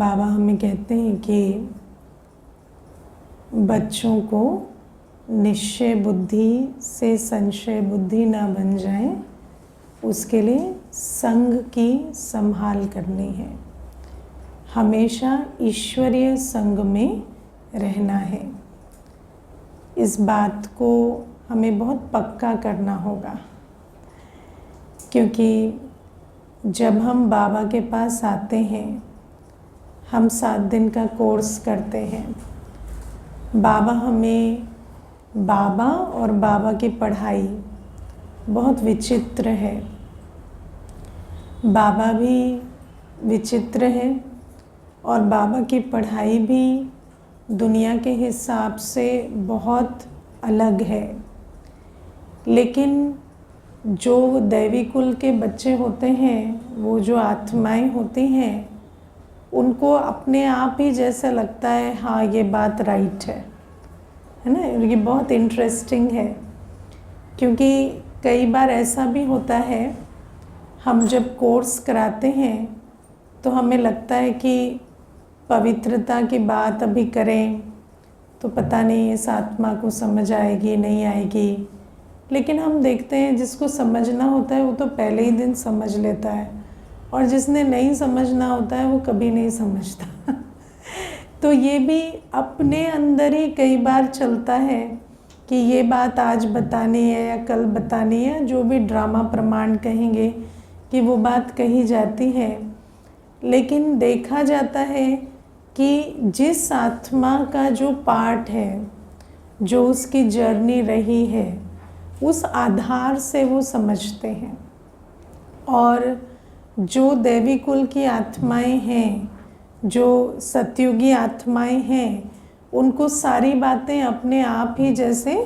बाबा हमें कहते हैं कि बच्चों को निश्चय बुद्धि से संशय बुद्धि ना बन जाए, उसके लिए संग की संभाल करनी है। हमेशा ईश्वरीय संग में रहना है। इस बात को हमें बहुत पक्का करना होगा, क्योंकि जब हम बाबा के पास आते हैं, हम 7 दिन का कोर्स करते हैं। बाबा हमें, बाबा और बाबा की पढ़ाई बहुत विचित्र है। बाबा भी विचित्र है और बाबा की पढ़ाई भी दुनिया के हिसाब से बहुत अलग है। लेकिन जो दैवी कुल के बच्चे होते हैं, वो जो आत्माएं होती हैं, उनको अपने आप ही जैसा लगता है हाँ ये बात राइट है ना। ये बहुत इंटरेस्टिंग है, क्योंकि कई बार ऐसा भी होता है, हम जब कोर्स कराते हैं तो हमें लगता है कि पवित्रता की बात अभी करें तो पता नहीं इस आत्मा को समझ आएगी नहीं आएगी। लेकिन हम देखते हैं जिसको समझना होता है वो तो पहले ही दिन समझ लेता है, और जिसने नहीं समझना होता है वो कभी नहीं समझता। तो ये भी अपने अंदर ही कई बार चलता है कि ये बात आज बतानी है या कल बतानी है, जो भी ड्रामा प्रमाण कहेंगे कि वो बात कही जाती है। लेकिन देखा जाता है कि जिस आत्मा का जो पार्ट है, जो उसकी जर्नी रही है, उस आधार से वो समझते हैं। और जो दैवी कुल की आत्माएं हैं, जो सतयुगी आत्माएं हैं, उनको सारी बातें अपने आप ही जैसे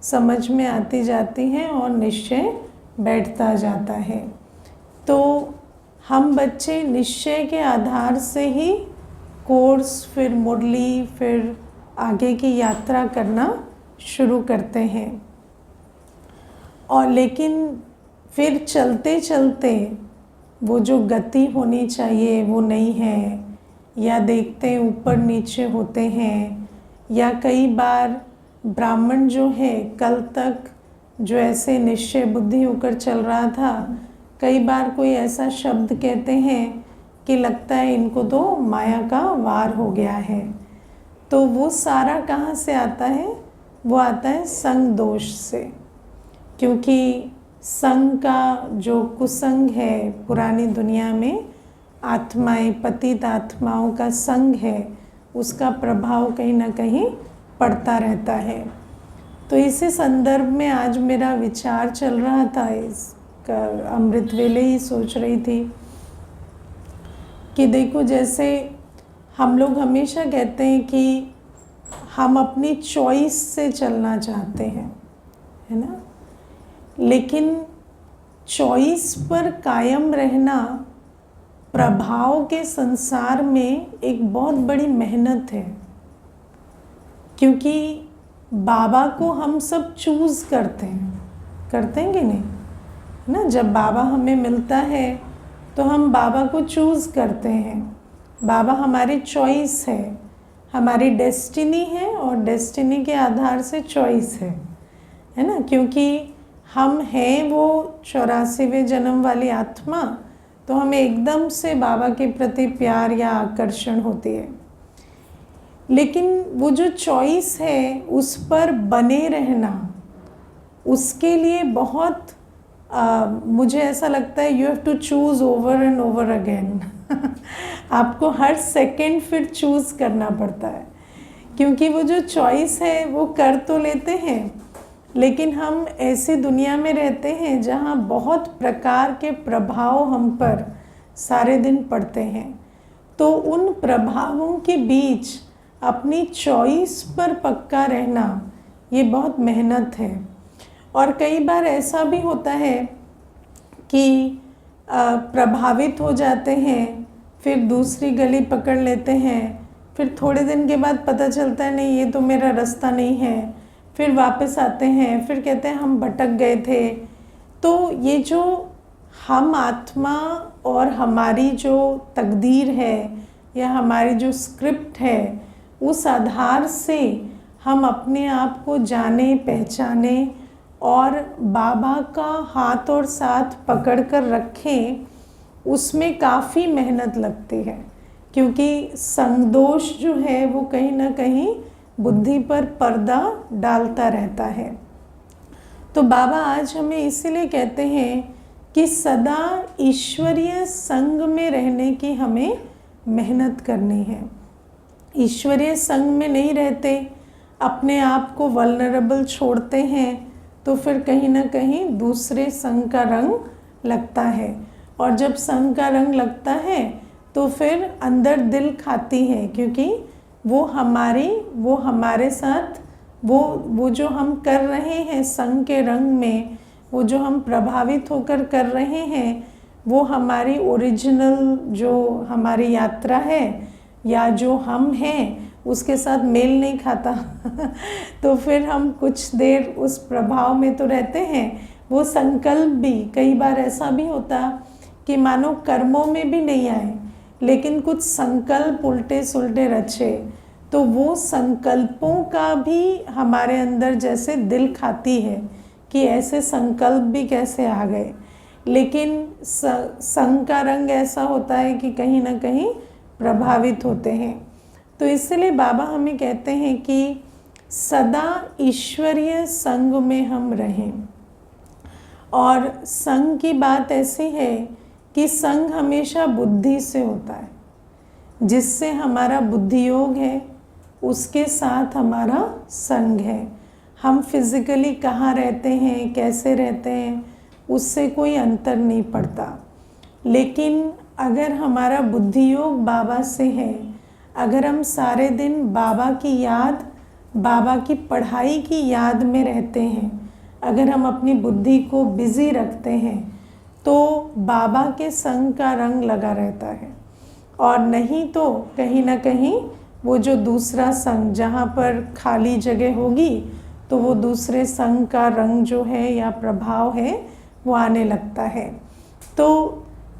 समझ में आती जाती हैं और निश्चय बैठता जाता है। तो हम बच्चे निश्चय के आधार से ही कोर्स, फिर मुरली, फिर आगे की यात्रा करना शुरू करते हैं। और लेकिन फिर चलते चलते वो जो गति होनी चाहिए वो नहीं है, या देखते हैं ऊपर नीचे होते हैं, या कई बार ब्राह्मण जो है कल तक जो ऐसे निश्चय बुद्धि होकर चल रहा था, कई बार कोई ऐसा शब्द कहते हैं कि लगता है इनको तो माया का वार हो गया है। तो वो सारा कहाँ से आता है? वो आता है संग दोष से, क्योंकि संग का जो कुसंग है, पुरानी दुनिया में आत्माएं, पतित आत्माओं का संग है, उसका प्रभाव कहीं ना कहीं पड़ता रहता है। तो इसी संदर्भ में आज मेरा विचार चल रहा था, इसका अमृत वेले ही सोच रही थी कि देखो, जैसे हम लोग हमेशा कहते हैं कि हम अपनी चॉइस से चलना चाहते हैं, है ना। लेकिन चॉइस पर कायम रहना प्रभाव के संसार में एक बहुत बड़ी मेहनत है, क्योंकि बाबा को हम सब चूज़ करते हैं कि नहीं, है ना। जब बाबा हमें मिलता है तो हम बाबा को चूज़ करते हैं। बाबा हमारी चॉइस है, हमारी डेस्टिनी है, और डेस्टिनी के आधार से चॉइस है ना। क्योंकि हम हैं वो 84वें जन्म वाली आत्मा, तो हमें एकदम से बाबा के प्रति प्यार या आकर्षण होती है। लेकिन वो जो चॉइस है उस पर बने रहना, उसके लिए बहुत मुझे ऐसा लगता है you have to choose over and over again. आपको हर सेकंड फिर चूज़ करना पड़ता है, क्योंकि वो जो चॉइस है वो कर तो लेते हैं, लेकिन हम ऐसी दुनिया में रहते हैं जहाँ बहुत प्रकार के प्रभाव हम पर सारे दिन पड़ते हैं। तो उन प्रभावों के बीच अपनी चॉइस पर पक्का रहना ये बहुत मेहनत है। और कई बार ऐसा भी होता है कि प्रभावित हो जाते हैं, फिर दूसरी गली पकड़ लेते हैं, फिर थोड़े दिन के बाद पता चलता है नहीं ये तो मेरा रास्ता नहीं है, फिर वापस आते हैं, फिर कहते हैं हम भटक गए थे। तो ये जो हम आत्मा और हमारी जो तकदीर है या हमारी जो स्क्रिप्ट है उस आधार से हम अपने आप को जाने पहचाने और बाबा का हाथ और साथ पकड़ कर रखें, उसमें काफ़ी मेहनत लगती है, क्योंकि संगदोष जो है वो कहीं ना कहीं बुद्धि पर पर्दा डालता रहता है। तो बाबा आज हमें इसीलिए कहते हैं कि सदा ईश्वरीय संग में रहने की हमें मेहनत करनी है। ईश्वरीय संग में नहीं रहते, अपने आप को वल्नरेबल छोड़ते हैं, तो फिर कहीं ना कहीं दूसरे संग का रंग लगता है, और जब संग का रंग लगता है तो फिर अंदर दिल खाती है, क्योंकि वो हमारे साथ वो जो हम कर रहे हैं संग के रंग में, वो जो हम प्रभावित होकर कर रहे हैं, वो हमारी ओरिजिनल जो हमारी यात्रा है या जो हम हैं उसके साथ मेल नहीं खाता तो फिर हम कुछ देर उस प्रभाव में तो रहते हैं। वो संकल्प भी कई बार ऐसा भी होता कि मानो कर्मों में भी नहीं आए, लेकिन कुछ संकल्प उल्टे सुल्टे रचे, तो वो संकल्पों का भी हमारे अंदर जैसे दिल खाती है कि ऐसे संकल्प भी कैसे आ गए। लेकिन संग का रंग ऐसा होता है कि कहीं ना कहीं प्रभावित होते हैं। तो इसलिए बाबा हमें कहते हैं कि सदा ईश्वरीय संग में हम रहें। और संग की बात ऐसी है कि संग हमेशा बुद्धि से होता है, जिससे हमारा बुद्धि योग है उसके साथ हमारा संग है। हम फिज़िकली कहाँ रहते हैं, कैसे रहते हैं, उससे कोई अंतर नहीं पड़ता। लेकिन अगर हमारा बुद्धि योग बाबा से है, अगर हम सारे दिन बाबा की याद, बाबा की पढ़ाई की याद में रहते हैं, अगर हम अपनी बुद्धि को बिज़ी रखते हैं, तो बाबा के संग का रंग लगा रहता है। और नहीं तो कहीं ना कहीं वो जो दूसरा संग, जहाँ पर खाली जगह होगी, तो वो दूसरे संग का रंग जो है या प्रभाव है वो आने लगता है। तो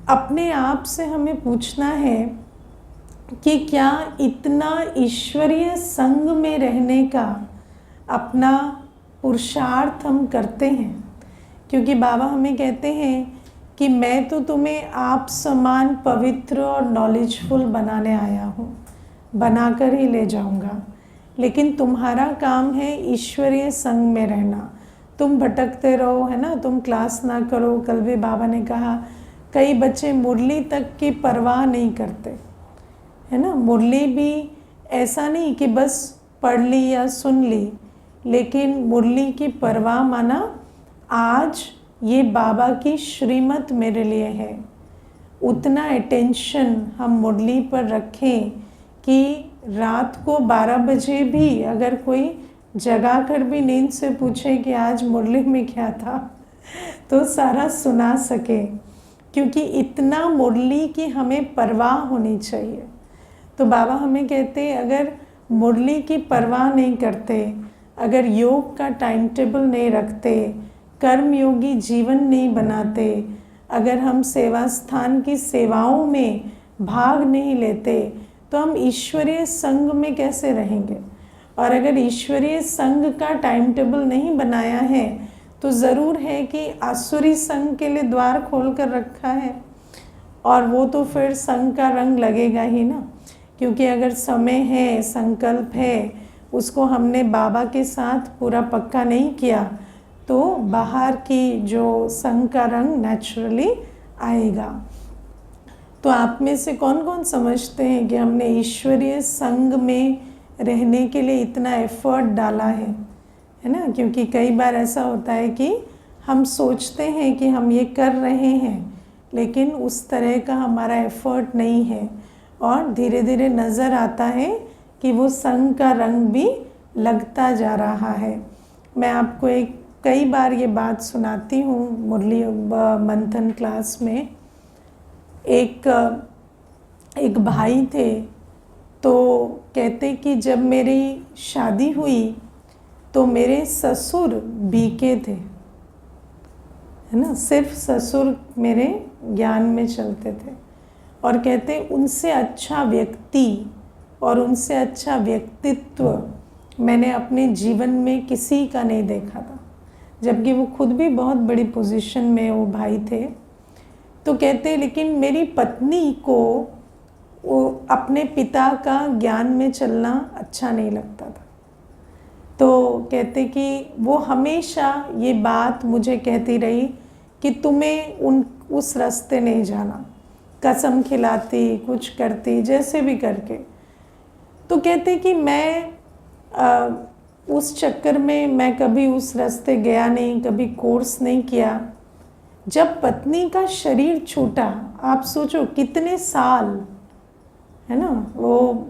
अपने आप से हमें पूछना है कि क्या इतना ईश्वरीय संग में रहने का अपना पुरुषार्थ हम करते हैं? क्योंकि बाबा हमें कहते हैं कि मैं तो तुम्हें आप समान पवित्र और नॉलेजफुल बनाने आया हूँ, बनाकर ही ले जाऊँगा, लेकिन तुम्हारा काम है ईश्वरीय संग में रहना। तुम भटकते रहो, है ना, तुम क्लास ना करो। कल भी बाबा ने कहा कई बच्चे मुरली तक की परवाह नहीं करते, है ना। मुरली भी ऐसा नहीं कि बस पढ़ ली या सुन ली, लेकिन मुरली की परवाह माना आज ये बाबा की श्रीमत मेरे लिए है। उतना अटेंशन हम मुरली पर रखें कि रात को 12 बजे भी अगर कोई जगा कर भी नींद से पूछे कि आज मुरली में क्या था, तो सारा सुना सके, क्योंकि इतना मुरली की हमें परवाह होनी चाहिए। तो बाबा हमें कहते हैं अगर मुरली की परवाह नहीं करते, अगर योग का टाइम टेबल नहीं रखते, कर्मयोगी जीवन नहीं बनाते, अगर हम सेवा स्थान की सेवाओं में भाग नहीं लेते, तो हम ईश्वरीय संग में कैसे रहेंगे? और अगर ईश्वरीय संग का टाइम टेबल नहीं बनाया है, तो ज़रूर है कि आसुरी संग के लिए द्वार खोल कर रखा है, और वो तो फिर संग का रंग लगेगा ही ना। क्योंकि अगर समय है, संकल्प है, उसको हमने बाबा के साथ पूरा पक्का नहीं किया, तो बाहर की जो संग का रंग नेचुरली आएगा। तो आप में से कौन कौन समझते हैं कि हमने ईश्वरीय संग में रहने के लिए इतना एफर्ट डाला है ना? क्योंकि कई बार ऐसा होता है कि हम सोचते हैं कि हम ये कर रहे हैं, लेकिन उस तरह का हमारा एफर्ट नहीं है, और धीरे धीरे नज़र आता है कि वो संग का रंग भी लगता जा रहा है। मैं आपको कई बार ये बात सुनाती हूँ मुरली मंथन क्लास में। एक भाई थे, तो कहते कि जब मेरी शादी हुई तो मेरे ससुर बीके थे, है ना, सिर्फ ससुर मेरे ज्ञान में चलते थे। और कहते उनसे अच्छा व्यक्ति और उनसे अच्छा व्यक्तित्व मैंने अपने जीवन में किसी का नहीं देखा था, जबकि वो खुद भी बहुत बड़ी पोजीशन में वो भाई थे। तो कहते लेकिन मेरी पत्नी को वो अपने पिता का ज्ञान में चलना अच्छा नहीं लगता था। तो कहते कि वो हमेशा ये बात मुझे कहती रही कि तुम्हें उस रास्ते नहीं जाना, कसम खिलाती, कुछ करती, जैसे भी करके। तो कहते कि मैं उस चक्कर में मैं कभी उस रास्ते गया नहीं, कभी कोर्स नहीं किया। जब पत्नी का शरीर छूटा, आप सोचो कितने साल, है ना, वो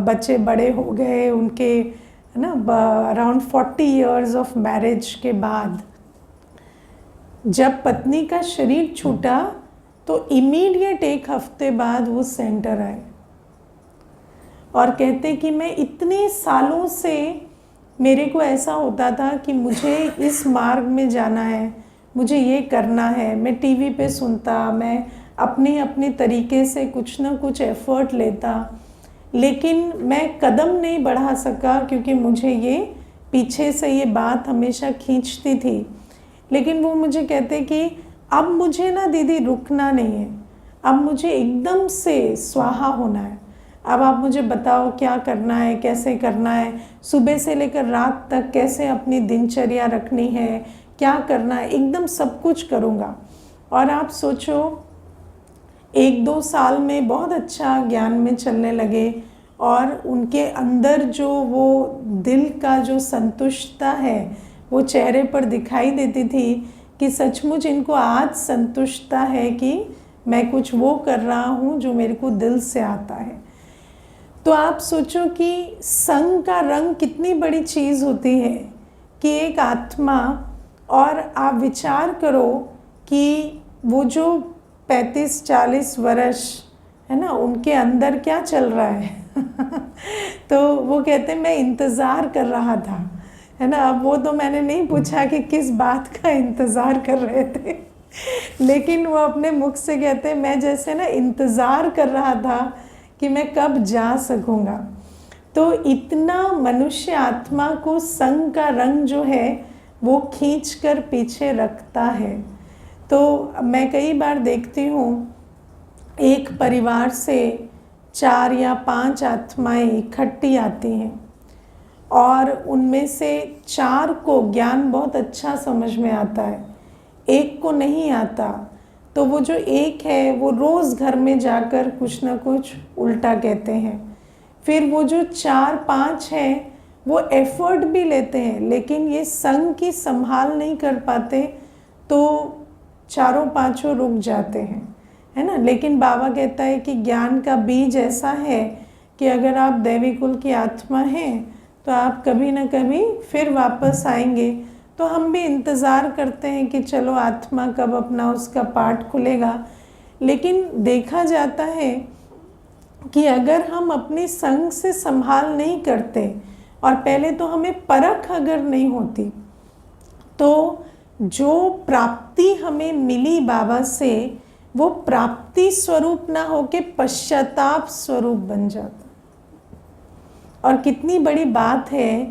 बच्चे बड़े हो गए उनके, है ना, अराउंड 40 इयर्स ऑफ मैरिज के बाद जब पत्नी का शरीर छूटा तो इमीडिएट 1 हफ्ते बाद वो सेंटर आए और कहते कि मैं इतने सालों से मेरे को ऐसा होता था कि मुझे इस मार्ग में जाना है, मुझे ये करना है। मैं टीवी पे सुनता, मैं अपने तरीके से कुछ ना कुछ एफर्ट लेता, लेकिन मैं कदम नहीं बढ़ा सका क्योंकि मुझे ये पीछे से ये बात हमेशा खींचती थी। लेकिन वो मुझे कहते कि अब मुझे ना दीदी रुकना नहीं है, अब मुझे एकदम से स्वाहा होना है। अब आप मुझे बताओ क्या करना है, कैसे करना है, सुबह से लेकर रात तक कैसे अपनी दिनचर्या रखनी है, क्या करना है, एकदम सब कुछ करूँगा। और आप सोचो 1-2 साल में बहुत अच्छा ज्ञान में चलने लगे और उनके अंदर जो वो दिल का जो संतुष्टता है वो चेहरे पर दिखाई देती थी कि सचमुच इनको आज संतुष्टता है कि मैं कुछ वो कर रहा हूँ जो मेरे को दिल से आता है। तो आप सोचो कि संग का रंग कितनी बड़ी चीज़ होती है कि एक आत्मा, और आप विचार करो कि वो जो 35-40 वर्ष है ना, उनके अंदर क्या चल रहा है तो वो कहते मैं इंतज़ार कर रहा था, है ना। अब वो तो मैंने नहीं पूछा कि किस बात का इंतज़ार कर रहे थे लेकिन वो अपने मुख से कहते मैं जैसे ना इंतज़ार कर रहा था कि मैं कब जा सकूँगा। तो इतना मनुष्य आत्मा को संग का रंग जो है वो खींच कर पीछे रखता है। तो मैं कई बार देखती हूँ एक परिवार से 4 या 5 आत्माएं इकट्ठी आती हैं और उनमें से 4 को ज्ञान बहुत अच्छा समझ में आता है, 1 को नहीं आता। तो वो जो 1 है वो रोज़ घर में जाकर कुछ ना कुछ उल्टा कहते हैं। फिर वो जो 4-5 हैं वो एफर्ट भी लेते हैं, लेकिन ये संग की संभाल नहीं कर पाते, तो 4-5 रुक जाते हैं, है ना। लेकिन बाबा कहता है कि ज्ञान का बीज ऐसा है कि अगर आप दैवी कुल की आत्मा हैं तो आप कभी ना कभी फिर वापस आएंगे। तो हम भी इंतज़ार करते हैं कि चलो आत्मा कब अपना उसका पाठ खुलेगा। लेकिन देखा जाता है कि अगर हम अपनी संग से संभाल नहीं करते और पहले तो हमें परख अगर नहीं होती, तो जो प्राप्ति हमें मिली बाबा से वो प्राप्ति स्वरूप ना होके पश्चाताप स्वरूप बन जाता। और कितनी बड़ी बात है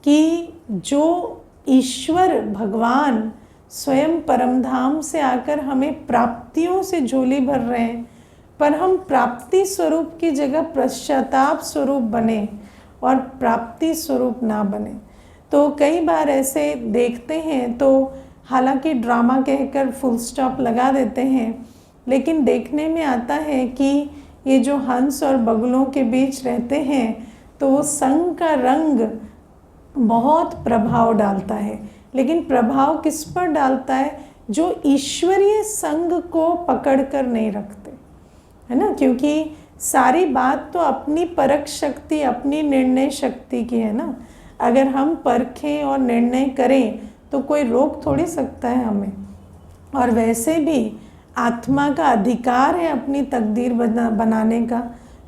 कि जो ईश्वर भगवान स्वयं परमधाम से आकर हमें प्राप्तियों से झोली भर रहे हैं, पर हम प्राप्ति स्वरूप की जगह पश्चाताप स्वरूप बने और प्राप्ति स्वरूप ना बने। तो कई बार ऐसे देखते हैं, तो हालांकि ड्रामा कहकर फुल स्टॉप लगा देते हैं, लेकिन देखने में आता है कि ये जो हंस और बगुलों के बीच रहते हैं तो वो संग का रंग बहुत प्रभाव डालता है। लेकिन प्रभाव किस पर डालता है? जो ईश्वरीय संग को पकड़ कर नहीं रखते, है ना। क्योंकि सारी बात तो अपनी परख शक्ति, अपनी निर्णय शक्ति की है ना। अगर हम परखें और निर्णय करें तो कोई रोक थोड़ी सकता है हमें। और वैसे भी आत्मा का अधिकार है अपनी तकदीर बनाने का।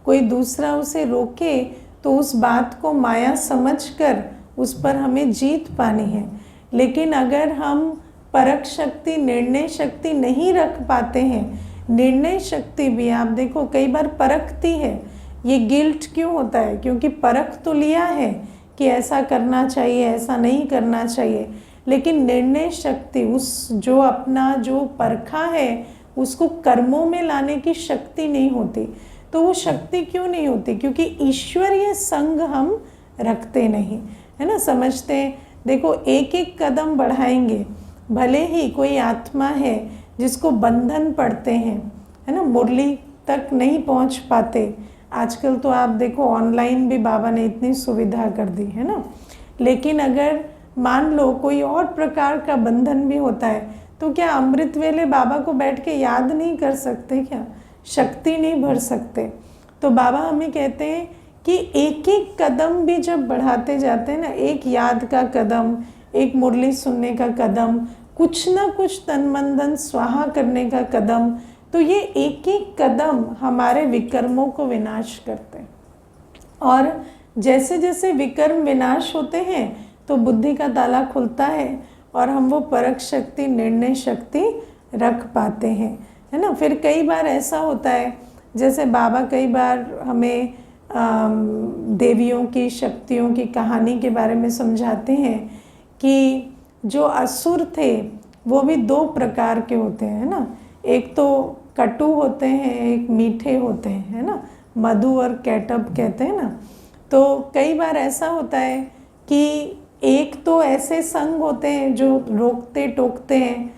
कोई दूसरा उसे रोके तो उस बात को माया समझकर उस पर हमें जीत पानी है। लेकिन अगर हम परख शक्ति, निर्णय शक्ति नहीं रख पाते हैं, निर्णय शक्ति भी आप देखो कई बार परखती है। ये गिल्ट क्यों होता है? क्योंकि परख तो लिया है कि ऐसा करना चाहिए, ऐसा नहीं करना चाहिए, लेकिन निर्णय शक्ति, उस जो अपना जो परखा है उसको कर्मों में लाने की शक्ति नहीं होती। तो वो शक्ति क्यों नहीं होती? क्योंकि ईश्वरीय संग हम रखते नहीं, है ना। समझते हैं, देखो एक एक कदम बढ़ाएंगे, भले ही कोई आत्मा है जिसको बंधन पड़ते हैं, है ना, मुरली तक नहीं पहुंच पाते। आजकल तो आप देखो ऑनलाइन भी बाबा ने इतनी सुविधा कर दी है ना। लेकिन अगर मान लो कोई और प्रकार का बंधन भी होता है, तो क्या अमृत वेले बाबा को बैठ के याद नहीं कर सकते? क्या शक्ति नहीं भर सकते? तो बाबा हमें कहते हैं कि एक एक कदम भी जब बढ़ाते जाते हैं ना, एक याद का कदम, एक मुरली सुनने का कदम, कुछ ना कुछ तन मन धन स्वाहा करने का कदम, तो ये एक एक कदम हमारे विकर्मों को विनाश करते हैं। और जैसे जैसे विकर्म विनाश होते हैं तो बुद्धि का ताला खुलता है और हम वो परख शक्ति, निर्णय शक्ति रख पाते हैं, है ना। फिर कई बार ऐसा होता है, जैसे बाबा कई बार हमें देवियों की शक्तियों की कहानी के बारे में समझाते हैं कि जो असुर थे वो भी दो प्रकार के होते हैं, है ना। एक तो कटु होते हैं, एक मीठे होते हैं, है ना, मधु और कैटब कहते हैं ना। तो कई बार ऐसा होता है कि एक तो ऐसे संग होते हैं जो रोकते टोकते हैं,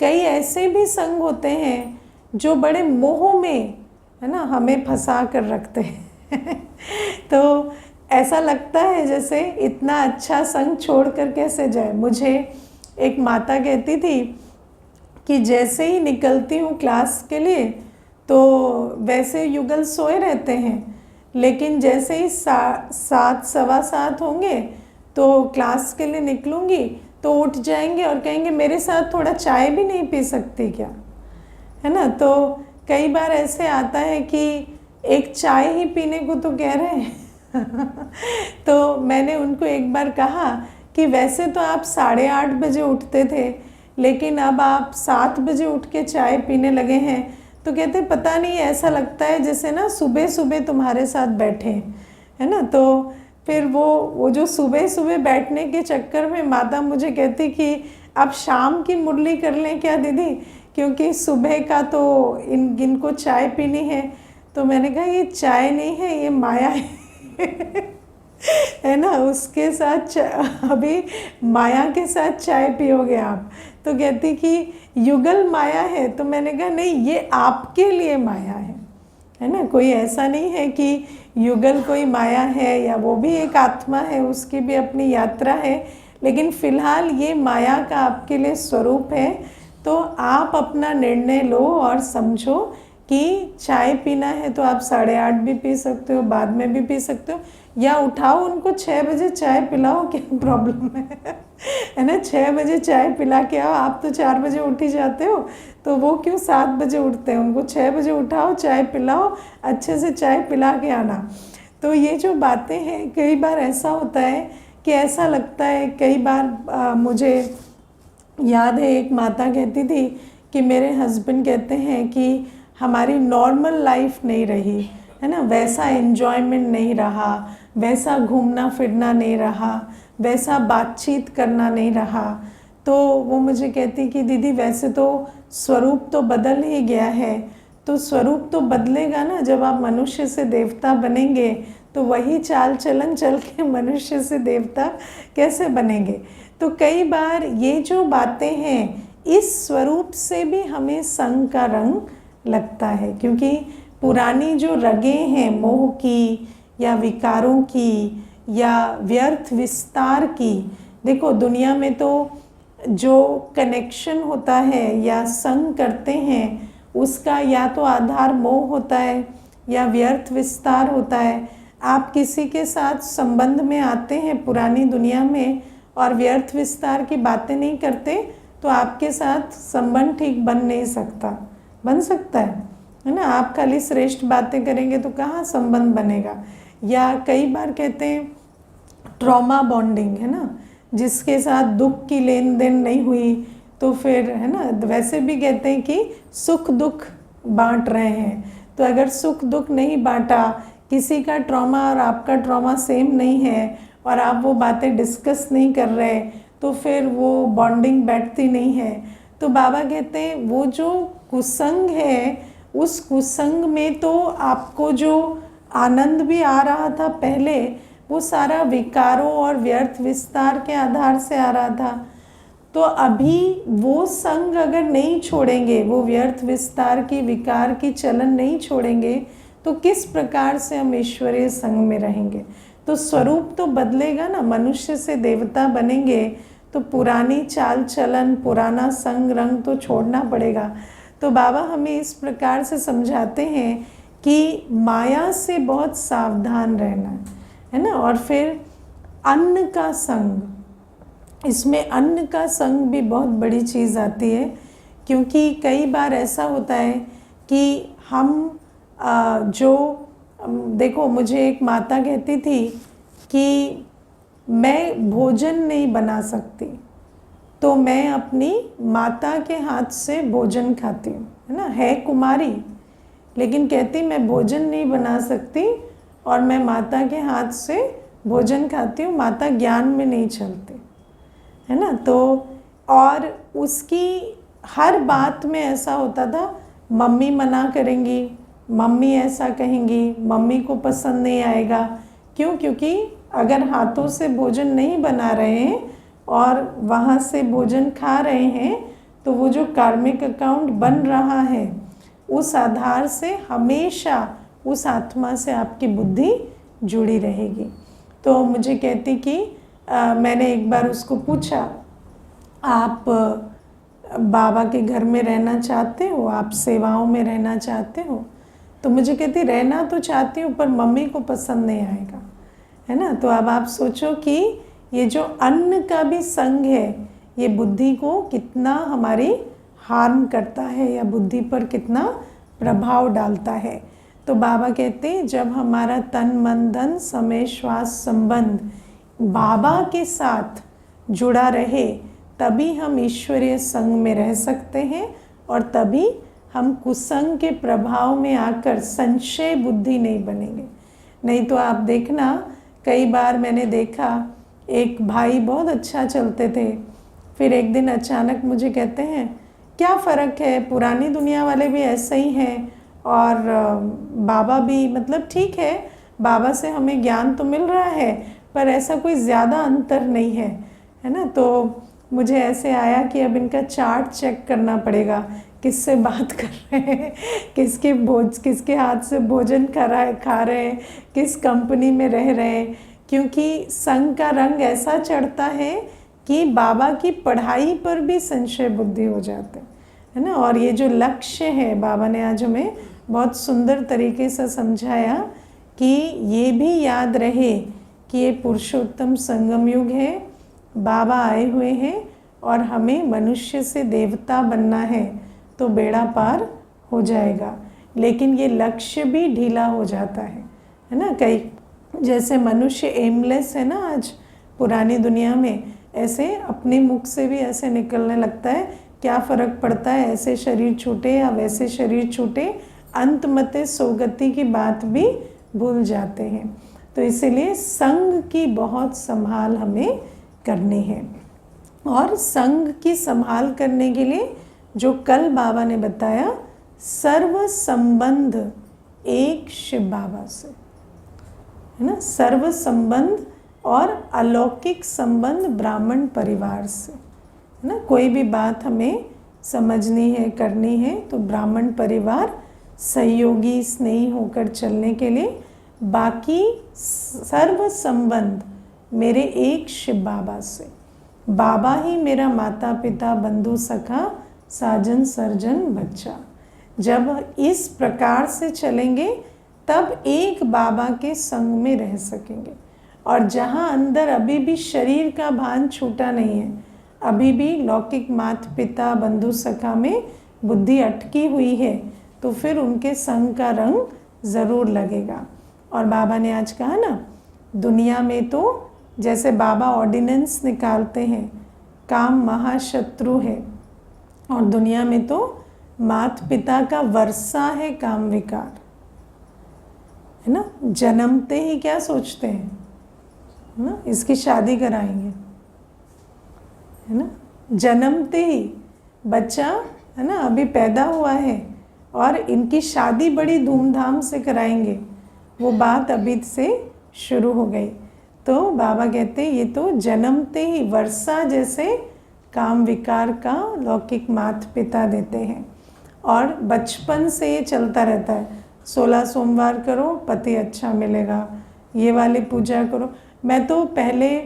कई ऐसे भी संग होते हैं जो बड़े मोह में, है ना, हमें फंसा कर रखते हैं तो ऐसा लगता है जैसे इतना अच्छा संग छोड़ कर कैसे जाए। मुझे एक माता कहती थी कि जैसे ही निकलती हूँ क्लास के लिए तो वैसे युगल सोए रहते हैं, लेकिन जैसे ही 7 सवा 7 होंगे तो क्लास के लिए निकलूँगी तो उठ जाएंगे और कहेंगे मेरे साथ थोड़ा चाय भी नहीं पी सकती क्या, है ना। तो कई बार ऐसे आता है कि एक चाय ही पीने को तो कह रहे हैं तो मैंने उनको एक बार कहा कि वैसे तो आप 8:30 बजे उठते थे, लेकिन अब आप 7 बजे उठ के चाय पीने लगे हैं। तो कहते पता नहीं, ऐसा लगता है जैसे ना सुबह सुबह तुम्हारे साथ बैठे, है ना। तो फिर वो जो सुबह सुबह बैठने के चक्कर में माता मुझे कहती कि अब शाम की मुरली कर लें क्या दीदी, क्योंकि सुबह का तो इनको चाय पीनी है। तो मैंने कहा ये चाय नहीं है, ये माया है है ना, उसके साथ अभी माया के साथ चाय पियोगे आप। तो कहती कि युगल माया है। तो मैंने कहा नहीं, ये आपके लिए माया है ना। कोई ऐसा नहीं है कि युगल कोई माया है, या वो भी एक आत्मा है, उसकी भी अपनी यात्रा है, लेकिन फिलहाल ये माया का आपके लिए स्वरूप है। तो आप अपना निर्णय लो और समझो कि चाय पीना है तो आप 8:30 भी पी सकते हो, बाद में भी पी सकते हो, या उठाओ उनको 6 बजे चाय पिलाओ, क्या प्रॉब्लम है ना। 6 बजे चाय पिला के आओ, आप तो 4 बजे उठ ही जाते हो, तो वो क्यों 7 बजे उठते हैं, उनको 6 बजे उठाओ, चाय पिलाओ, अच्छे से चाय पिला के आना। तो ये जो बातें हैं, कई बार ऐसा होता है कि ऐसा लगता है, कई बार मुझे याद है एक माता कहती थी कि मेरे हस्बैंड कहते हैं कि हमारी नॉर्मल लाइफ नहीं रही, है ना, वैसा एन्जॉयमेंट नहीं रहा, वैसा घूमना फिरना नहीं रहा, वैसा बातचीत करना नहीं रहा। तो वो मुझे कहती कि दीदी वैसे तो स्वरूप तो बदल ही गया है। तो स्वरूप तो बदलेगा ना, जब आप मनुष्य से देवता बनेंगे तो वही चाल चलन चल के मनुष्य से देवता कैसे बनेंगे। तो कई बार ये जो बातें हैं, इस स्वरूप से भी हमें संग का रंग लगता है, क्योंकि पुरानी जो रगें हैं मोह की या विकारों की या व्यर्थ विस्तार की, देखो दुनिया में तो जो कनेक्शन होता है या संग करते हैं उसका या तो आधार मोह होता है या व्यर्थ विस्तार होता है। आप किसी के साथ संबंध में आते हैं पुरानी दुनिया में और व्यर्थ विस्तार की बातें नहीं करते, तो आपके साथ संबंध ठीक बन नहीं सकता। बन सकता है ना, आप खाली श्रेष्ठ बातें करेंगे तो कहाँ संबंध बनेगा। या कई बार कहते हैं ट्रॉमा बॉन्डिंग, है ना, जिसके साथ दुख की लेन देन नहीं हुई तो फिर, है ना, वैसे भी कहते हैं कि सुख दुख बांट रहे हैं। तो अगर सुख दुख नहीं बांटा, किसी का ट्रॉमा और आपका ट्रॉमा सेम नहीं है और आप वो बातें डिस्कस नहीं कर रहे, तो फिर वो बॉन्डिंग बैठती नहीं है। तो बाबा कहते हैं वो जो कुसंग है, उस कुसंग में तो आपको जो आनंद भी आ रहा था पहले, वो सारा विकारों और व्यर्थ विस्तार के आधार से आ रहा था। तो अभी वो संग अगर नहीं छोड़ेंगे, वो व्यर्थ विस्तार की विकार की चलन नहीं छोड़ेंगे, तो किस प्रकार से हम ईश्वरीय संग में रहेंगे। तो स्वरूप तो बदलेगा ना, मनुष्य से देवता बनेंगे तो पुरानी चाल चलन, पुराना संग रंग तो छोड़ना पड़ेगा। तो बाबा हमें इस प्रकार से समझाते हैं कि माया से बहुत सावधान रहना है ना। और फिर अन्न का संग, इसमें अन्न का संग भी बहुत बड़ी चीज़ आती है, क्योंकि कई बार ऐसा होता है कि हम देखो, मुझे एक माता कहती थी कि मैं भोजन नहीं बना सकती, तो मैं अपनी माता के हाथ से भोजन खाती हूँ, है ना। है कुमारी, लेकिन कहती मैं भोजन नहीं बना सकती और मैं माता के हाथ से भोजन खाती हूँ, माता ज्ञान में नहीं चलती, है ना। तो और उसकी हर बात में ऐसा होता था, मम्मी मना करेंगी, मम्मी ऐसा कहेंगी, मम्मी को पसंद नहीं आएगा। क्यों? क्योंकि अगर हाथों से भोजन नहीं बना रहे हैं और वहाँ से भोजन खा रहे हैं, तो वो जो कार्मिक अकाउंट बन रहा है, उस आधार से हमेशा उस आत्मा से आपकी बुद्धि जुड़ी रहेगी। तो मुझे कहती कि मैंने एक बार उसको पूछा, आप बाबा के घर में रहना चाहते हो, आप सेवाओं में रहना चाहते हो? तो मुझे कहती रहना तो चाहती हूँ, पर मम्मी को पसंद नहीं आएगा, है ना। तो अब आप सोचो कि ये जो अन्न का भी संग है, ये बुद्धि को कितना हमारी हार्म करता है या बुद्धि पर कितना प्रभाव डालता है। तो बाबा कहते हैं जब हमारा तन मन धन समय श्वास संबंध बाबा के साथ जुड़ा रहे, तभी हम ईश्वरीय संग में रह सकते हैं और तभी हम कुसंग के प्रभाव में आकर संशय बुद्धि नहीं बनेंगे। नहीं तो आप देखना, कई बार मैंने देखा एक भाई बहुत अच्छा चलते थे, फिर एक दिन अचानक मुझे कहते हैं क्या फ़र्क है, पुरानी दुनिया वाले भी ऐसे ही हैं और बाबा भी, मतलब ठीक है, बाबा से हमें ज्ञान तो मिल रहा है, पर ऐसा कोई ज़्यादा अंतर नहीं है, है ना। तो मुझे ऐसे आया कि अब इनका चार्ट चेक करना पड़ेगा, किससे बात कर रहे हैं, किसके हाथ से भोजन खा रहे हैं, किस कंपनी में रह रहे हैं, क्योंकि संग का रंग ऐसा चढ़ता है कि बाबा की पढ़ाई पर भी संशय बुद्धि हो जाते है ना। और ये जो लक्ष्य है, बाबा ने आज हमें बहुत सुंदर तरीके से समझाया कि ये भी याद रहे कि ये पुरुषोत्तम संगम युग है, बाबा आए हुए हैं और हमें मनुष्य से देवता बनना है, तो बेड़ा पार हो जाएगा। लेकिन ये लक्ष्य भी ढीला हो जाता है ना। कई जैसे मनुष्य एमलेस है ना आज पुरानी दुनिया में, ऐसे अपने मुख से भी ऐसे निकलने लगता है, क्या फ़र्क पड़ता है, ऐसे शरीर छूटे या वैसे शरीर छूटे, अंत मते सोगति की बात भी भूल जाते हैं। तो इसीलिए संग की बहुत संभाल हमें करनी है। और संग की संभाल करने के लिए जो कल बाबा ने बताया, सर्व संबंध एक शिव बाबा से, है ना। सर्व संबंध और अलौकिक संबंध ब्राह्मण परिवार से, है ना। कोई भी बात हमें समझनी है, करनी है, तो ब्राह्मण परिवार सहयोगी स्नेही होकर चलने के लिए, बाकी सर्व संबंध मेरे एक शिव बाबा से, बाबा ही मेरा माता पिता बंधु सखा साजन सर्जन बच्चा। जब इस प्रकार से चलेंगे तब एक बाबा के संग में रह सकेंगे। और जहाँ अंदर अभी भी शरीर का भान छूटा नहीं है, अभी भी लौकिक माता पिता बंधु सखा में बुद्धि अटकी हुई है, तो फिर उनके संग का रंग ज़रूर लगेगा। और बाबा ने आज कहा ना, दुनिया में तो जैसे बाबा ऑर्डिनेंस निकालते हैं, काम महाशत्रु है, और दुनिया में तो माता पिता का वर्षा है काम विकार, है ना। जन्मते ही क्या सोचते हैं, है ना, इसकी शादी कराएंगे, है ना। जन्मते ही बच्चा, है ना, अभी पैदा हुआ है और इनकी शादी बड़ी धूमधाम से कराएंगे, वो बात अभी से शुरू हो गई। तो बाबा कहते हैं ये तो जन्मते ही वर्षा जैसे काम विकार का लौकिक माता पिता देते हैं, और बचपन से ये चलता रहता है। 16 सोमवार करो पति अच्छा मिलेगा, ये वाली पूजा करो। मैं तो पहले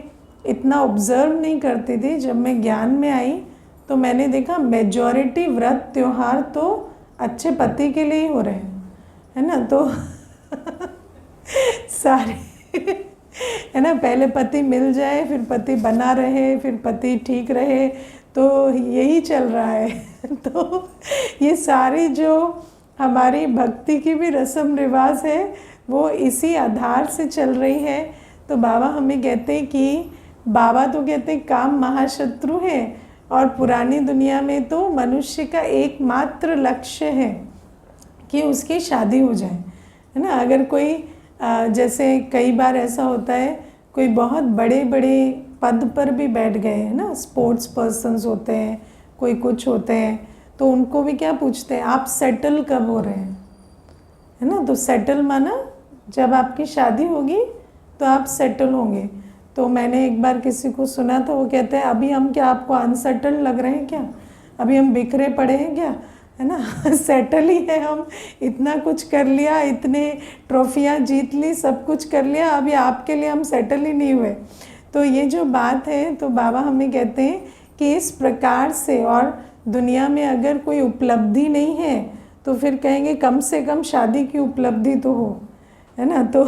इतना ऑब्जर्व नहीं करती थी, जब मैं ज्ञान में आई तो मैंने देखा मेजॉरिटी व्रत त्योहार तो अच्छे पति के लिए ही हो रहे हैं, है ना। तो सारे है ना, पहले पति मिल जाए, फिर पति बना रहे, फिर पति ठीक रहे, तो यही चल रहा है। तो ये सारी जो हमारी भक्ति की भी रस्म रिवाज है वो इसी आधार से चल रही है। तो बाबा हमें कहते हैं कि बाबा तो कहते हैं काम महाशत्रु है, और पुरानी दुनिया में तो मनुष्य का एकमात्र लक्ष्य है कि उसकी शादी हो जाए, है ना। अगर कोई जैसे कई बार ऐसा होता है, कोई बहुत बड़े बड़े पद पर भी बैठ गए, है ना, स्पोर्ट्स पर्सन्स होते हैं, कोई कुछ होते हैं, तो उनको भी क्या पूछते हैं, आप सेटल कब हो रहे हैं, है ना। तो सेटल माना जब आपकी शादी होगी तो आप सेटल होंगे। तो मैंने एक बार किसी को सुना था, वो कहते हैं अभी हम क्या आपको अनसेटल लग रहे हैं क्या, अभी हम बिखरे पड़े हैं क्या, है ना। सेटल ही है हम, इतना कुछ कर लिया, इतने ट्रॉफियाँ जीत ली, सब कुछ कर लिया, अभी आपके लिए हम सेटल ही नहीं हुए। तो ये जो बात है, तो बाबा हमें कहते हैं कि इस प्रकार से, और दुनिया में अगर कोई उपलब्धि नहीं है तो फिर कहेंगे कम से कम शादी की उपलब्धि तो हो, है ना। तो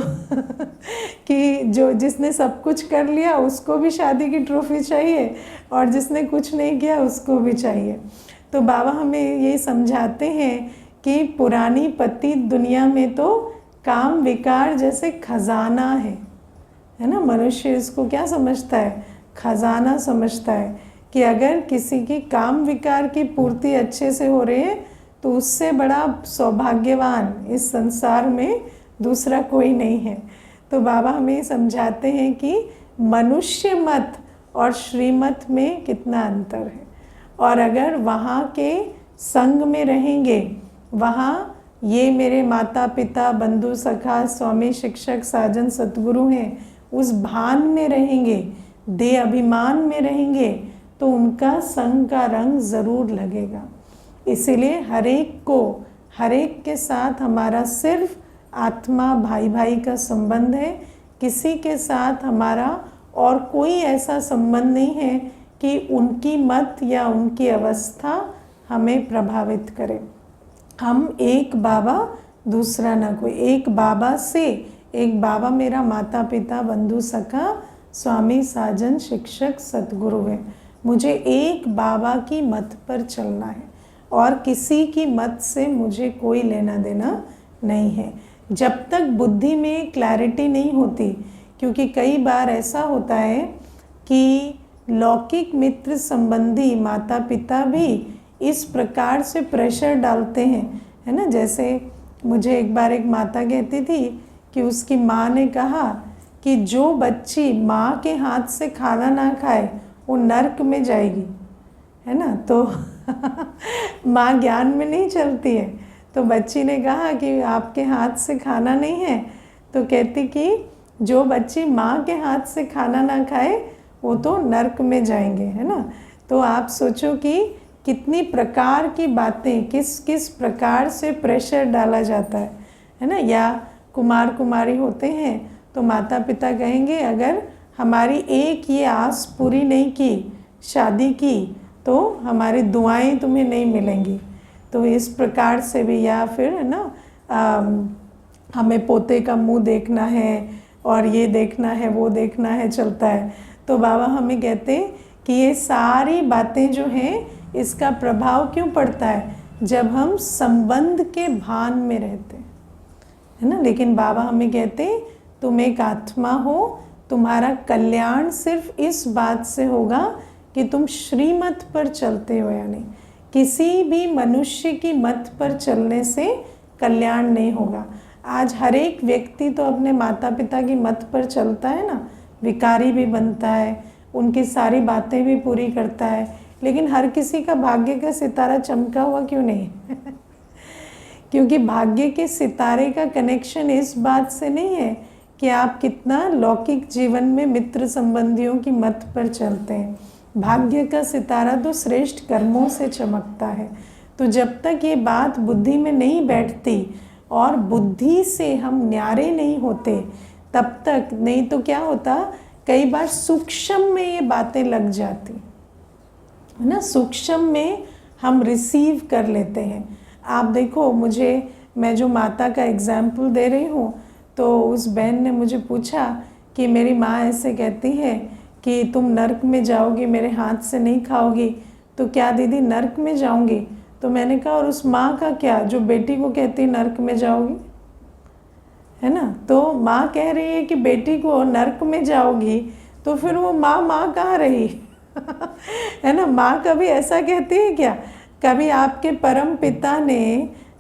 कि जो जिसने सब कुछ कर लिया उसको भी शादी की ट्रॉफी चाहिए, और जिसने कुछ नहीं किया उसको भी चाहिए। तो बाबा हमें ये समझाते हैं कि पुरानी पति दुनिया में तो काम विकार जैसे खजाना है ना। मनुष्य इसको क्या समझता है, खजाना समझता है, कि अगर किसी की काम विकार की पूर्ति अच्छे से हो रही है तो उससे बड़ा सौभाग्यवान इस संसार में दूसरा कोई नहीं है। तो बाबा हमें समझाते हैं कि मनुष्य मत और श्रीमत में कितना अंतर है, और अगर वहाँ के संग में रहेंगे, वहाँ ये मेरे माता पिता बंधु सखा स्वामी शिक्षक साजन सतगुरु हैं, उस भान में रहेंगे, देह अभिमान में रहेंगे, तो उनका संग का रंग ज़रूर लगेगा। इसीलिए हर एक के साथ हमारा सिर्फ आत्मा भाई भाई का संबंध है, किसी के साथ हमारा और कोई ऐसा संबंध नहीं है कि उनकी मत या उनकी अवस्था हमें प्रभावित करे। हम एक बाबा दूसरा ना कोई, एक बाबा से, एक बाबा मेरा माता पिता बंधु सखा स्वामी साजन शिक्षक सतगुरु है, मुझे एक बाबा की मत पर चलना है, और किसी की मत से मुझे कोई लेना देना नहीं है। जब तक बुद्धि में क्लैरिटी नहीं होती, क्योंकि कई बार ऐसा होता है कि लौकिक मित्र संबंधी माता पिता भी इस प्रकार से प्रेशर डालते हैं, है ना। जैसे मुझे एक बार एक माता कहती थी कि उसकी माँ ने कहा कि जो बच्ची माँ के हाथ से खाना ना खाए वो नर्क में जाएगी, है ना। तो माँ ज्ञान में नहीं चलती है, तो बच्ची ने कहा कि आपके हाथ से खाना नहीं है, तो कहती कि जो बच्ची माँ के हाथ से खाना ना खाए वो तो नर्क में जाएंगे, है ना। तो आप सोचो कि कितनी प्रकार की बातें, किस किस प्रकार से प्रेशर डाला जाता है ना। या कुमार कुमारी होते हैं तो माता पिता कहेंगे अगर हमारी एक ये आस पूरी नहीं की शादी की तो हमारी दुआएं तुम्हें नहीं मिलेंगी। तो इस प्रकार से भी, या फिर है ना हमें पोते का मुंह देखना है और ये देखना है वो देखना है, चलता है। तो बाबा हमें कहते हैं कि ये सारी बातें जो हैं इसका प्रभाव क्यों पड़ता है, जब हम संबंध के भान में रहते हैं, है ना। लेकिन बाबा हमें कहते हैं तुम एक आत्मा हो, तुम्हारा कल्याण सिर्फ इस बात से होगा कि तुम श्रीमत पर चलते हो या नहीं, किसी भी मनुष्य की मत पर चलने से कल्याण नहीं होगा। आज हर एक व्यक्ति तो अपने माता पिता की मत पर चलता है ना, भिखारी भी बनता है, उनकी सारी बातें भी पूरी करता है, लेकिन हर किसी का भाग्य का सितारा चमका हुआ क्यों नहीं? क्योंकि भाग्य के सितारे का कनेक्शन इस बात से नहीं है कि आप कितना लौकिक जीवन में मित्र संबंधियों की मत पर चलते हैं। भाग्य का सितारा तो श्रेष्ठ कर्मों से चमकता है। तो जब तक ये बात बुद्धि में नहीं बैठती और बुद्धि से हम न्यारे नहीं होते तब तक, नहीं तो क्या होता, कई बार सूक्ष्म में ये बातें लग जाती है ना, सूक्ष्म में हम रिसीव कर लेते हैं। आप देखो, मैं जो माता का एग्जाम्पल दे रही हूँ, तो उस बहन ने मुझे पूछा कि मेरी माँ ऐसे कहती है कि तुम नर्क में जाओगी, मेरे हाथ से नहीं खाओगी, तो क्या दीदी नर्क में जाऊंगी? तो मैंने कहा और उस माँ का क्या जो बेटी को कहती नर्क में जाओगी, है ना? तो माँ कह रही है कि बेटी को नर्क में जाओगी, तो फिर वो माँ कहाँ रही? है ना, माँ कभी ऐसा कहती है क्या? कभी आपके परम पिता ने,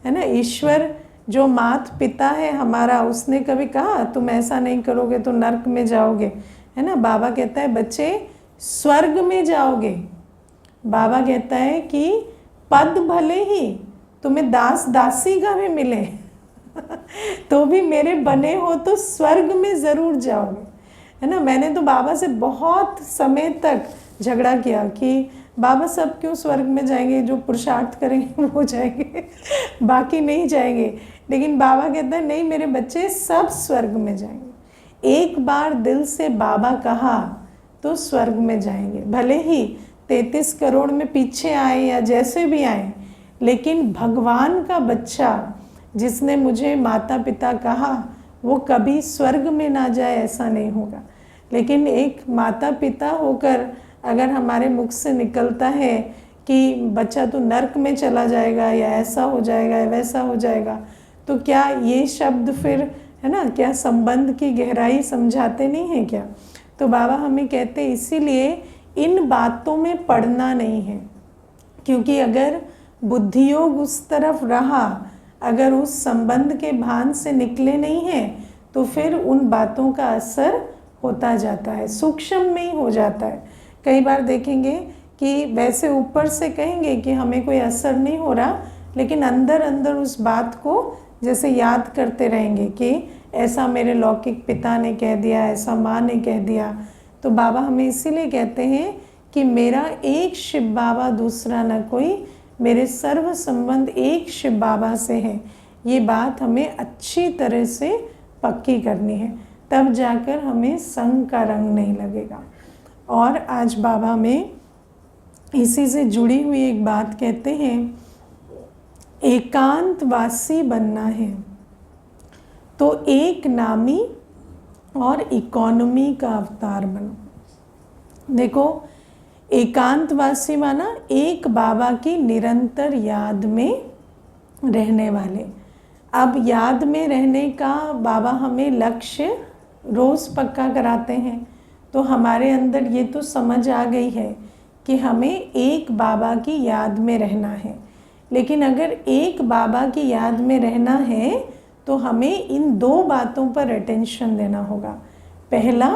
है ना, ईश्वर जो मात पिता है हमारा, उसने कभी कहा तुम ऐसा नहीं करोगे तो नर्क में जाओगे? है ना, बाबा कहता है बच्चे स्वर्ग में जाओगे। बाबा कहता है कि पद भले ही तुम्हें दास दासी का भी मिले तो भी मेरे बने हो तो स्वर्ग में ज़रूर जाओगे। है ना, मैंने तो बाबा से बहुत समय तक झगड़ा किया कि बाबा सब क्यों स्वर्ग में जाएंगे, जो पुरुषार्थ करेंगे वो जाएंगे बाकी नहीं जाएंगे। लेकिन बाबा कहता है नहीं मेरे बच्चे सब स्वर्ग में जाएंगे। एक बार दिल से बाबा कहा तो स्वर्ग में जाएंगे, भले ही 33 करोड़ में पीछे आए या जैसे भी आए, लेकिन भगवान का बच्चा जिसने मुझे माता पिता कहा वो कभी स्वर्ग में ना जाए ऐसा नहीं होगा। लेकिन एक माता पिता होकर अगर हमारे मुख से निकलता है कि बच्चा तो नर्क में चला जाएगा या ऐसा हो जाएगा या वैसा हो जाएगा, तो क्या ये शब्द फिर, है ना, क्या संबंध की गहराई समझाते नहीं है क्या? तो बाबा हमें कहते इसीलिए इन बातों में पड़ना नहीं है, क्योंकि अगर बुद्धियोग उस तरफ रहा, अगर उस संबंध के भान से निकले नहीं हैं, तो फिर उन बातों का असर होता जाता है, सूक्ष्म में ही हो जाता है। कई बार देखेंगे कि वैसे ऊपर से कहेंगे कि हमें कोई असर नहीं हो रहा, लेकिन अंदर अंदर उस बात को जैसे याद करते रहेंगे कि ऐसा मेरे लौकिक पिता ने कह दिया, ऐसा माँ ने कह दिया। तो बाबा हमें इसीलिए कहते हैं कि मेरा एक शिव बाबा दूसरा न कोई, मेरे सर्व संबंध एक शिव बाबा से है। ये बात हमें अच्छी तरह से पक्की करनी है, तब जाकर हमें संग का रंग नहीं लगेगा। और आज बाबा में इसी से जुड़ी हुई एक बात कहते हैं, एकांतवासी बनना है तो एक नामी और इकोनॉमी का अवतार बनो। देखो, एकांतवासी माना एक बाबा की निरंतर याद में रहने वाले। अब याद में रहने का बाबा हमें लक्ष्य रोज़ पक्का कराते हैं, तो हमारे अंदर ये तो समझ आ गई है कि हमें एक बाबा की याद में रहना है। लेकिन अगर एक बाबा की याद में रहना है तो हमें इन दो बातों पर अटेंशन देना होगा। पहला,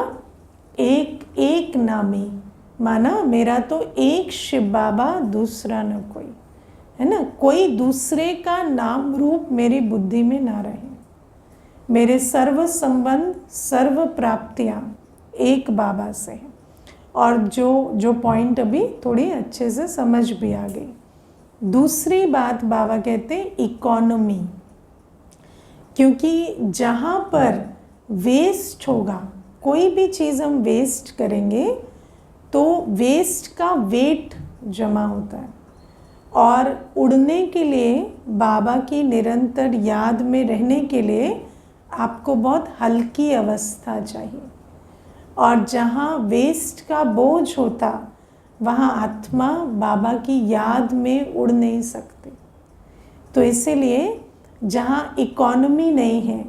एक नामी, माना मेरा तो एक शिव बाबा दूसरा न कोई, है ना, कोई दूसरे का नाम रूप मेरी बुद्धि में ना रहे। मेरे सर्व संबंध सर्व प्राप्तियाँ एक बाबा से हैं। और जो पॉइंट अभी थोड़ी अच्छे से समझ भी आ गई। दूसरी बात बाबा कहते हैं इकोनॉमी, क्योंकि जहाँ पर वेस्ट होगा, कोई भी चीज़ हम वेस्ट करेंगे तो वेस्ट का वेट जमा होता है। और उड़ने के लिए, बाबा की निरंतर याद में रहने के लिए आपको बहुत हल्की अवस्था चाहिए। और जहाँ वेस्ट का बोझ होता, वहाँ आत्मा बाबा की याद में उड़ नहीं सकती। तो इसीलिए जहाँ इकोनॉमी नहीं है,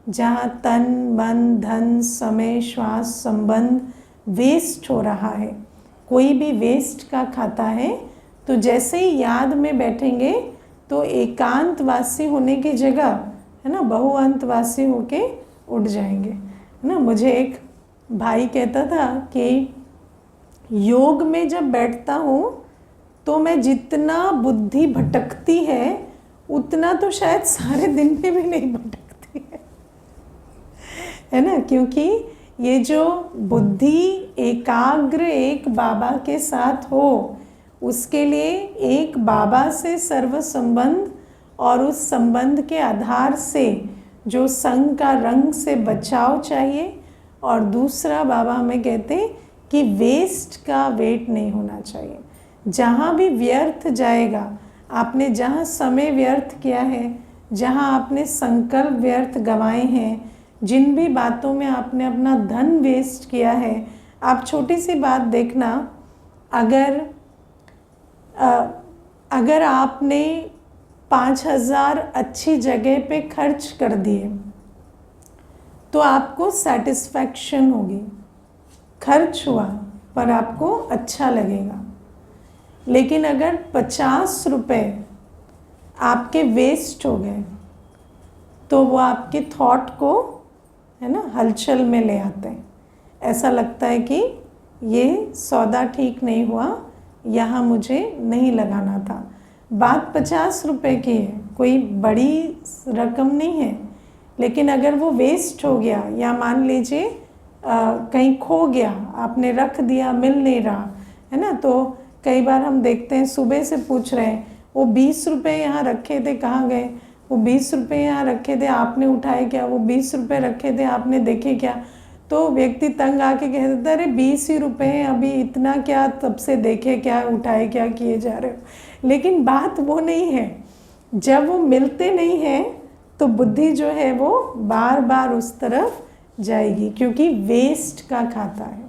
जहाँ तन मन धन समय श्वास संबंध वेस्ट हो रहा है, कोई भी वेस्ट का खाता है, तो जैसे ही याद में बैठेंगे तो एकांतवासी होने की जगह, है ना, बहुअंतवासी होके उठ जाएंगे, है ना। मुझे एक भाई कहता था कि योग में जब बैठता हूँ तो मैं जितना बुद्धि भटकती है उतना तो शायद सारे दिन में भी नहीं भटकती है ना, क्योंकि ये जो बुद्धि एकाग्र एक बाबा के साथ हो, उसके लिए एक बाबा से सर्व संबंध और उस संबंध के आधार से जो संग का रंग से बचाव चाहिए, और दूसरा बाबा हमें कहते हैं कि वेस्ट का वेट नहीं होना चाहिए। जहाँ भी व्यर्थ जाएगा, आपने जहाँ समय व्यर्थ किया है, जहाँ आपने संकल्प व्यर्थ गंवाए हैं, जिन भी बातों में आपने अपना धन वेस्ट किया है, आप छोटी सी बात देखना, अगर आपने 5,000 अच्छी जगह पे खर्च कर दिए तो आपको सेटिस्फैक्शन होगी, खर्च हुआ पर आपको अच्छा लगेगा। लेकिन अगर 50 रुपये आपके वेस्ट हो गए तो वो आपके थॉट को, है ना, हलचल में ले आते हैं। ऐसा लगता है कि ये सौदा ठीक नहीं हुआ, यहाँ मुझे नहीं लगाना था। बात 50 रुपये की है, कोई बड़ी रकम नहीं है, लेकिन अगर वो वेस्ट हो गया या मान लीजिए कहीं खो गया, आपने रख दिया, मिल नहीं रहा, है ना, तो कई बार हम देखते हैं सुबह से पूछ रहे हैं वो 20 रुपये यहाँ रखे थे कहाँ गए, वो 20 रुपये यहाँ रखे थे आपने उठाए क्या, वो 20 रुपये रखे थे आपने देखे क्या। तो व्यक्ति तंग आके कह देता है अरे 20 ही रुपये हैं, अभी इतना क्या, तब से देखे क्या, उठाए क्या, किए जा रहे हो। लेकिन बात वो नहीं है, जब वो मिलते नहीं हैं तो बुद्धि जो है वो बार बार उस तरफ जाएगी, क्योंकि वेस्ट का खाता है।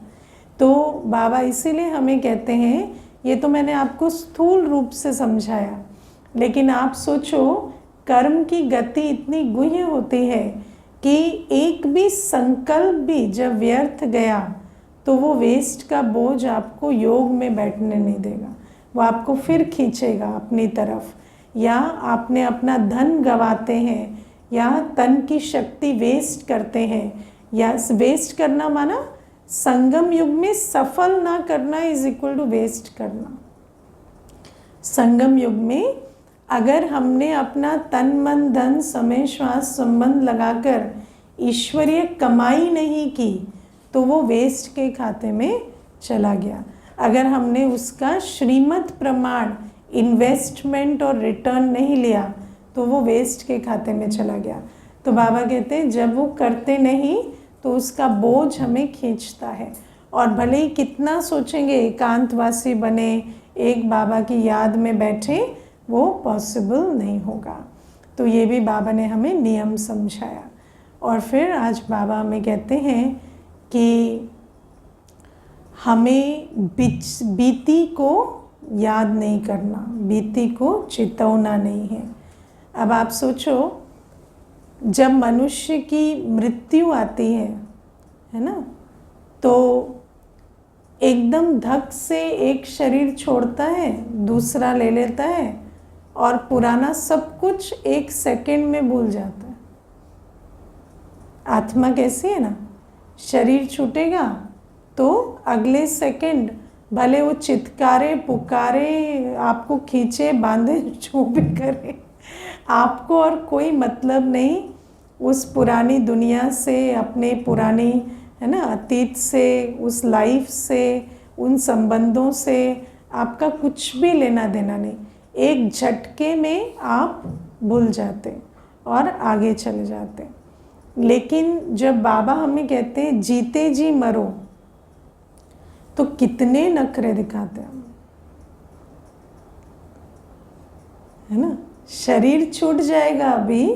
तो बाबा इसीलिए हमें कहते हैं, ये तो मैंने आपको स्थूल रूप से समझाया, लेकिन आप सोचो कर्म की गति इतनी गुह्य होती है कि एक भी संकल्प भी जब व्यर्थ गया तो वो वेस्ट का बोझ आपको योग में बैठने नहीं देगा, वो आपको फिर खींचेगा अपनी तरफ। या आपने अपना धन गंवाते हैं, या तन की शक्ति वेस्ट करते हैं, या वेस्ट करना माना संगम युग में सफल ना करना इज इक्वल टू वेस्ट करना। संगम युग में अगर हमने अपना तन मन धन समय श्वास संबंध लगाकर ईश्वरीय कमाई नहीं की तो वो वेस्ट के खाते में चला गया। अगर हमने उसका श्रीमत प्रमाण इन्वेस्टमेंट और रिटर्न नहीं लिया तो वो वेस्ट के खाते में चला गया। तो बाबा कहते हैं जब वो करते नहीं तो उसका बोझ हमें खींचता है, और भले ही कितना सोचेंगे एकांतवासी बने, एक बाबा की याद में बैठे, वो पॉसिबल नहीं होगा। तो ये भी बाबा ने हमें नियम समझाया। और फिर आज बाबा हमें कहते हैं कि हमें बीती को याद नहीं करना, बीती को चितौना नहीं है। अब आप सोचो, जब मनुष्य की मृत्यु आती है ना, तो एकदम धक से एक शरीर छोड़ता है, दूसरा ले लेता है, और पुराना सब कुछ एक सेकंड में भूल जाता है। आत्मा कैसी है ना, शरीर छूटेगा तो अगले सेकंड भले वो चित्कारे पुकारे, आपको खींचे बांधे, जो भी करे, आपको और कोई मतलब नहीं उस पुरानी दुनिया से, अपने पुरानी, है ना, अतीत से, उस लाइफ से, उन संबंधों से आपका कुछ भी लेना देना नहीं। एक झटके में आप भूल जाते और आगे चले जाते। लेकिन जब बाबा हमें कहते हैं जीते जी मरो, तो कितने नखरे दिखाते हैं, है ना। शरीर छूट जाएगा अभी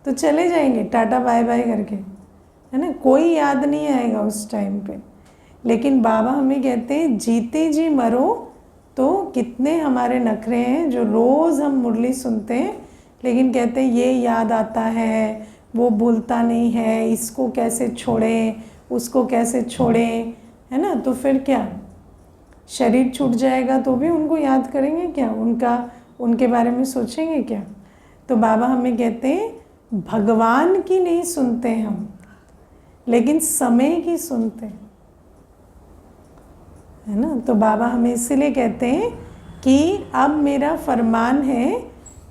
तो चले जाएंगे टाटा बाय बाय करके, है ना, कोई याद नहीं आएगा उस टाइम पे। लेकिन बाबा हमें कहते हैं जीते जी मरो, तो कितने हमारे नखरे हैं जो रोज़ हम मुरली सुनते हैं, लेकिन कहते हैं ये याद आता है, वो भूलता नहीं है, इसको कैसे छोड़ें, उसको कैसे छोड़ें, है ना। तो फिर क्या, शरीर छूट जाएगा तो भी उनको याद करेंगे क्या, उनके बारे में सोचेंगे क्या? तो बाबा हमें कहते हैं भगवान की नहीं सुनते हम, लेकिन समय की सुनते हैं, है ना। तो बाबा हमें इसीलिए कहते हैं कि अब मेरा फरमान है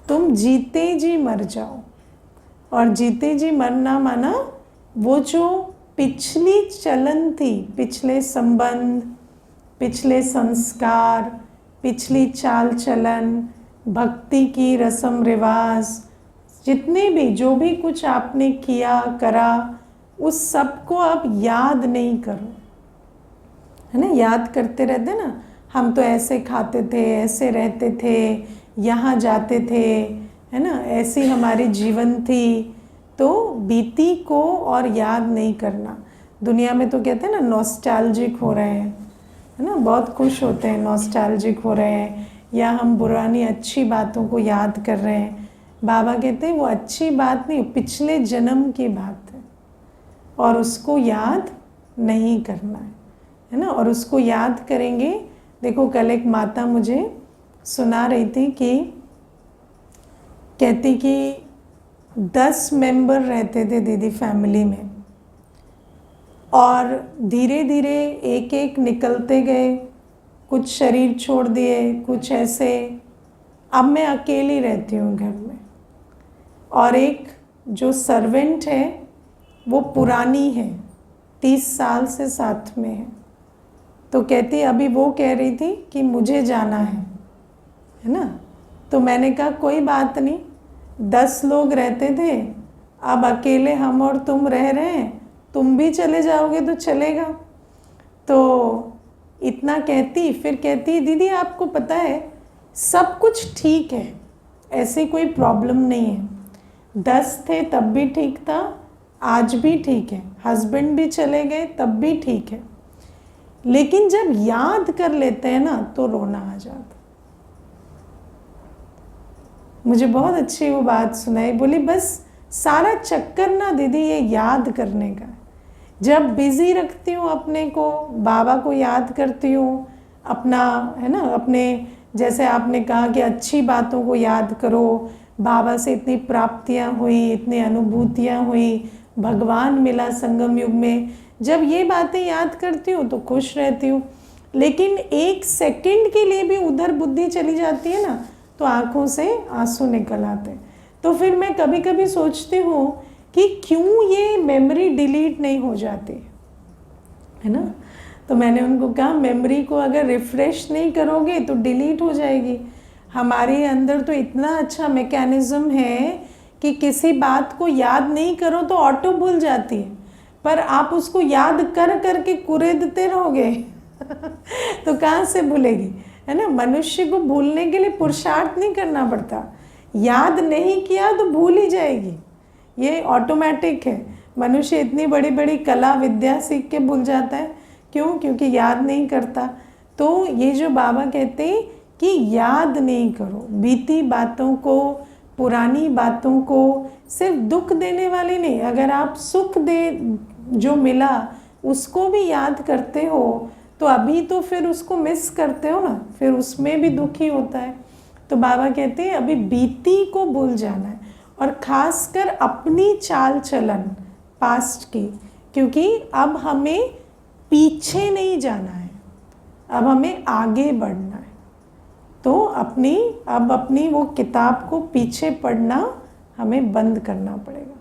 तुम जीते जी मर जाओ। और जीते जी मरना माना वो जो पिछली चलन थी, पिछले संबंध, पिछले संस्कार, पिछली चाल चलन, भक्ति की रस्म रिवाज, जितने भी जो भी कुछ आपने किया करा, उस सब को आप याद नहीं करो, है ना। याद करते रहते ना, हम तो ऐसे खाते थे, ऐसे रहते थे, यहाँ जाते थे, है ना, ऐसी हमारी जीवन थी। तो बीती को और याद नहीं करना। दुनिया में तो कहते हैं ना नॉस्टैल्जिक हो रहे हैं, है ना, बहुत खुश होते हैं, नॉस्टैल्जिक हो रहे हैं, या हम पुरानी अच्छी बातों को याद कर रहे हैं। बाबा कहते हैं वो अच्छी बात नहीं, पिछले जन्म की बात है और उसको याद नहीं करना है ना। और उसको याद करेंगे। देखो कल एक माता मुझे सुना रही थी कि कहती कि 10 मेंबर रहते थे दीदी फैमिली में, और धीरे धीरे एक एक निकलते गए, कुछ शरीर छोड़ दिए, कुछ ऐसे। अब मैं अकेली रहती हूँ घर में, और एक जो सर्वेंट है वो पुरानी है, 30 साल से साथ में है। तो कहती अभी वो कह रही थी कि मुझे जाना है ना। तो मैंने कहा कोई बात नहीं, 10 लोग रहते थे, अब अकेले हम और तुम रह रहे हैं, तुम भी चले जाओगे तो चलेगा। तो इतना कहती, फिर कहती दीदी आपको पता है सब कुछ ठीक है, ऐसी कोई प्रॉब्लम नहीं है। 10 थे तब भी ठीक था, आज भी ठीक है, हस्बैंड भी चले गए तब भी ठीक है, लेकिन जब याद कर लेते हैं ना तो रोना आ जाता। मुझे बहुत अच्छी वो बात सुनाई, बोली बस सारा चक्कर ना दीदी ये याद करने का है। जब बिजी रखती हूँ अपने को, बाबा को याद करती हूँ, अपना, है ना, अपने जैसे आपने कहा कि अच्छी बातों को याद करो, बाबा से इतनी प्राप्तियाँ हुई, इतनी अनुभूतियाँ हुई, भगवान मिला संगम युग में, जब ये बातें याद करती हूँ तो खुश रहती हूँ। लेकिन 1 सेकंड के लिए भी उधर बुद्धि चली जाती है ना तो आंखों से आंसू निकल आते हैं। तो फिर मैं कभी कभी सोचती हूँ कि क्यों ये मेमोरी डिलीट नहीं हो जाती, है ना। तो मैंने उनको कहा मेमोरी को अगर रिफ़्रेश नहीं करोगे तो डिलीट हो जाएगी। हमारे अंदर तो इतना अच्छा मैकेनिज़्म है कि किसी बात को याद नहीं करो तो ऑटो भूल जाती है, पर आप उसको याद कर करके कुरेदते रहोगे तो कहाँ से भूलेगी, है ना। मनुष्य को भूलने के लिए पुरुषार्थ नहीं करना पड़ता, याद नहीं किया तो भूल ही जाएगी, ये ऑटोमेटिक है। मनुष्य इतनी बड़ी बड़ी कला विद्या सीख के भूल जाता है, क्यों? क्योंकि याद नहीं करता। तो ये जो बाबा कहते हैं कि याद नहीं करो बीती बातों को, पुरानी बातों को, सिर्फ दुख देने वाली नहीं, अगर आप सुख दे जो मिला उसको भी याद करते हो तो अभी तो फिर उसको मिस करते हो ना, फिर उसमें भी दुखी होता है। तो बाबा कहते हैं अभी बीती को भूल जाना है, और ख़ासकर अपनी चाल चलन पास्ट की, क्योंकि अब हमें पीछे नहीं जाना है, अब हमें आगे बढ़ना है। तो अपनी वो किताब को पीछे पढ़ना हमें बंद करना पड़ेगा।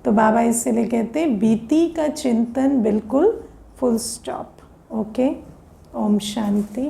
तो बाबा इसलिए कहते हैं बीती का चिंतन बिल्कुल full stop. Okay, Om Shanti.